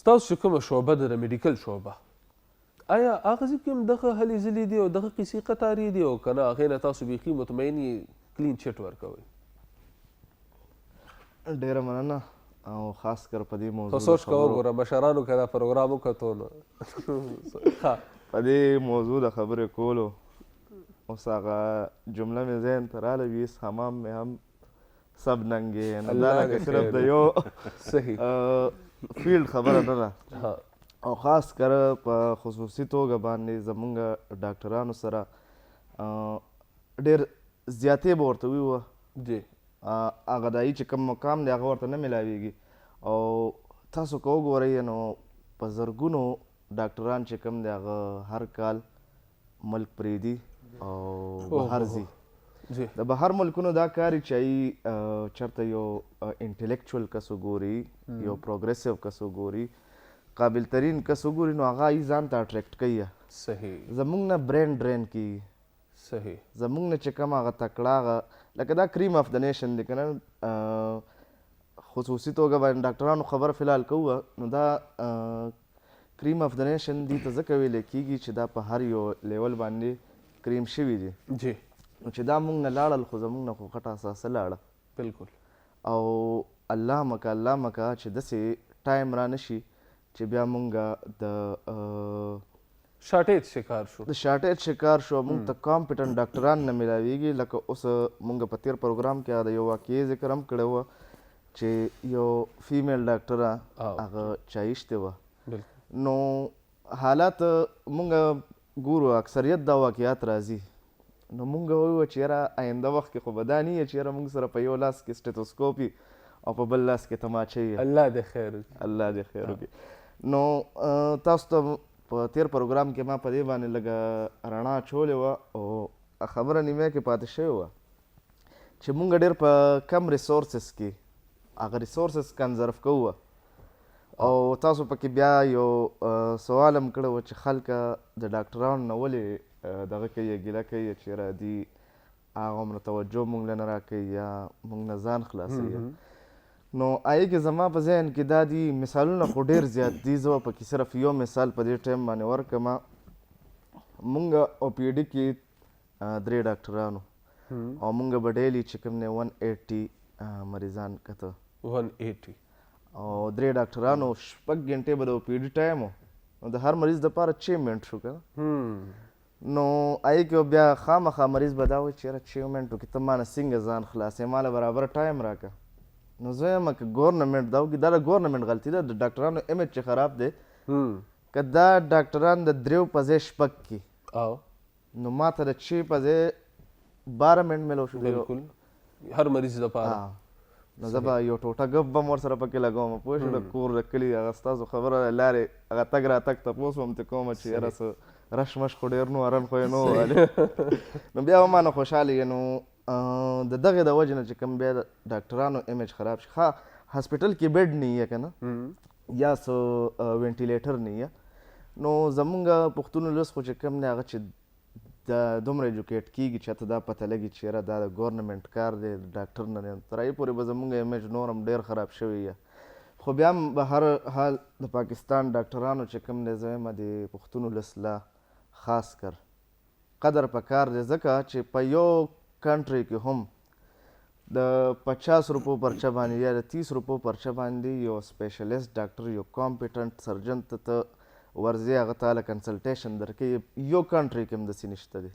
ستاسو چې کومه شعبه ده د میډیکل شعبه آیا هغه ځای کې هم دغه هلې ځلې دي او دغه قیسې قطارې دي او که نه هغې نه تاسو بیخي مطمئن یې کلین چټ ورکوئ؟ ډېره مننه او خاص کر په دې موضوع خو سوچ کوه وګوره مشرانو که دا پروګرام وکتو نو په دې موضوع د خبرې کولو اوس هغه جمله مې ذهن ته راله وي اس حمام مې هم سب ننګې نو دا لکه صرف د یو فیلډ خبره نه ده او خاص کر په خصوصي توګه باندې زمونږ ډاکټرانو سره ډېر زیاتې به ورته وویوه جی هغه دایي چې کوم مقام دی هغه ورته نه میلاویږي او تاسو که وګورئ نو په زرګونو ډاکټران چې کوم دی هغه هر کال ملک پرېږدي او بهر ځي د بهر ملکونو دا کار چې چېرته یو انټلیکچوال کس وګوري یو پروګریسیو کس وګوري قابل ترین کس وګوري نو هغه یې ځان ته اټریکټ کوي صحیح زمونږ نه برین ډرین کېږي صحیح زمونږ نه چې کوم هغه تکړه هغه لکه دا کریم آف د نیشن دی که نه خصوصي توګه باندې ډاکټرانو خبره فلحال کوو نو دا کریم آف د نیشن دي ته ځکه ویلی کېږي چې دا په هر یو لیول باندې کریم شوي دي جی نو چې دا مونږ نه لاړل خو زمونږ نه خو غټه اثاثه لاړه بالکل او الله مکه چې داسې ټایم را نشي چې بیا مونږ د شارټیج شکار شو مونږ ته کامپیټنټ ډاکټران نه میلاویږي لکه اوس مونږ په تیر پروګرام کې د یو واقعي ذکر هم کړی وه چې یو فیمیل ډاکټره هغه چایشتې وه نو حالات مونږ ګورو اکثریت دا واقعیات راځي نو مونږ وایو چې یاره آینده وخت کې خو به دا نه وي چې یاره مونږ سره په یو لاس کې سټیتوسکوپ وي او په بل لاس کې تماچه وي الله دې خیر وکړي نو تاسو ته په تیر پروګرام کې ما په دې باندې لږه رڼا اچولې وه او خبره نیمه کې پاتې شوې وه چې مونږ ډېر په کم ریسورسز کې هغه ریسورسز کنزرو کوو او تاسو پکې بیا یو سوال هم کړی و چې خلکه د ډاکټرانو نه ولې دغه کوي ګیله کوي چې یاره دوی هغه عمره توجه مونږ له نه راکوي یا مونږ نه ځان خلاصوي نو هغې کې زما په ذهن کې دا دي مثالونه خو ډېر زیات دي زه به پکې صرف یو مثال په دې ټایم باندې ورکړم مونږ او پی ډي کې 3 ډاکټرانو او مونږ به ډیلي چې کوم دی 180 مریضان کته 180 او 3 ډاکټرانو 6 غنټې به د پی ډي ټایم نو د هر مریض دپاره 6 منټ شو که نو هغې کې بیا خامخا مریض به دا وایي چې یاره 6 منټو کې ته ما نه څنګه ځان خلاصې ما له برابر ټایم راکړه نو زه یم که ګورنمنټ دا وکړي دا د ګورنمنټ غلطي ده د ډاکټرانو امیج چې خراب دی که دا ډاکټران د 3 په ځای 6 کړي نو ما ته د 6 په ځای 12 منټ میلو شو بالکل هر مریض دپاره نو زه به یو ټوټه ګپ به م ورسره پکې لګوم پوه شو د کور د کلي هغه ستاسو خبره لارې هغه تګ راتګ تپوس به م ترې کومه چې یاره څه رش مش خو ډېر نو ارن خو یې نه ووهلې نو بیا به ما نه خوشحاله یې نو د دغې د وجې نه چې کوم بیا د ډاکټرانو امیج خراب شي ښه هاسپټل کې بیډ نه یې که نه یا څه وینټیلیټر نه یې نو زمونږ پښتون ولس خو چې کوم دی هغه چې د دومره ایجوکیټ کېږي چې ته دا پته لګي چې یاره دا د ګورنمنټ کار دی د ډاکټر نه دی تر هغې پورې به زمونږ امیج نور هم ډېر خراب شوی یې خو بیا هم به هر حال د پاکستان ډاکټرانو چې کوم دی زه وایم د پښتون ولس لا خاص کر قدر پکار دی ځکه چې په یو کنټري کې هم د 50 روپو پرچه باندې یا د 30 روپو پرچه باندې یو سپیشلیست ډاکټر یو کامپیټنټ سرجن ته ورځې هغه تعالی کنسلټیشن درکوي یو کنټري کې هم داسې نشته دی